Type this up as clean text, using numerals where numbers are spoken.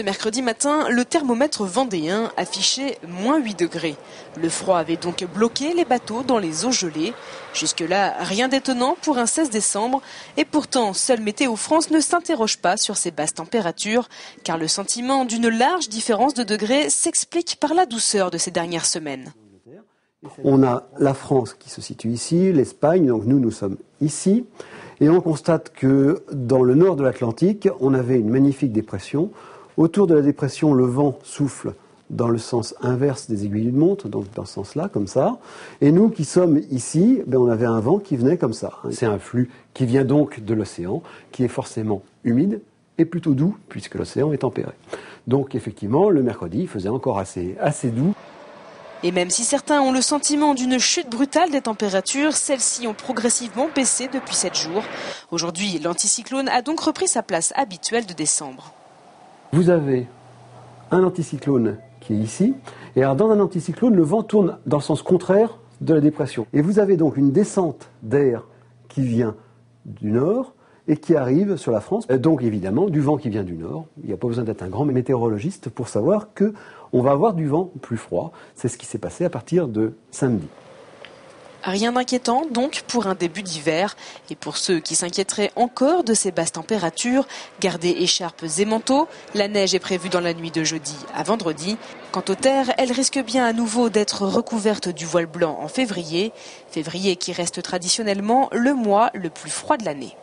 Mercredi matin, le thermomètre vendéen affichait -8 degrés. Le froid avait donc bloqué les bateaux dans les eaux gelées. Jusque-là, rien d'étonnant pour un 16 décembre. Et pourtant, seule Météo France ne s'interroge pas sur ces basses températures, car le sentiment d'une large différence de degrés s'explique par la douceur de ces dernières semaines. On a la France qui se situe ici, l'Espagne, donc nous sommes ici. Et on constate que dans le nord de l'Atlantique, on avait une magnifique dépression. Autour de la dépression, le vent souffle dans le sens inverse des aiguilles d'une montre, donc dans ce sens-là, comme ça. Et nous qui sommes ici, on avait un vent qui venait comme ça. C'est un flux qui vient donc de l'océan, qui est forcément humide et plutôt doux, puisque l'océan est tempéré. Donc effectivement, le mercredi, il faisait encore assez doux. Et même si certains ont le sentiment d'une chute brutale des températures, celles-ci ont progressivement baissé depuis 7 jours. Aujourd'hui, l'anticyclone a donc repris sa place habituelle de décembre. Vous avez un anticyclone qui est ici, et alors dans un anticyclone, le vent tourne dans le sens contraire de la dépression. Et vous avez donc une descente d'air qui vient du nord et qui arrive sur la France. Donc évidemment, du vent qui vient du nord. Il n'y a pas besoin d'être un grand météorologiste pour savoir qu'on va avoir du vent plus froid. C'est ce qui s'est passé à partir de samedi. Rien d'inquiétant donc pour un début d'hiver. Et pour ceux qui s'inquiéteraient encore de ces basses températures, gardez écharpes et manteaux. La neige est prévue dans la nuit de jeudi à vendredi. Quant aux terres, elles risquent bien à nouveau d'être recouvertes du voile blanc en février. Février qui reste traditionnellement le mois le plus froid de l'année.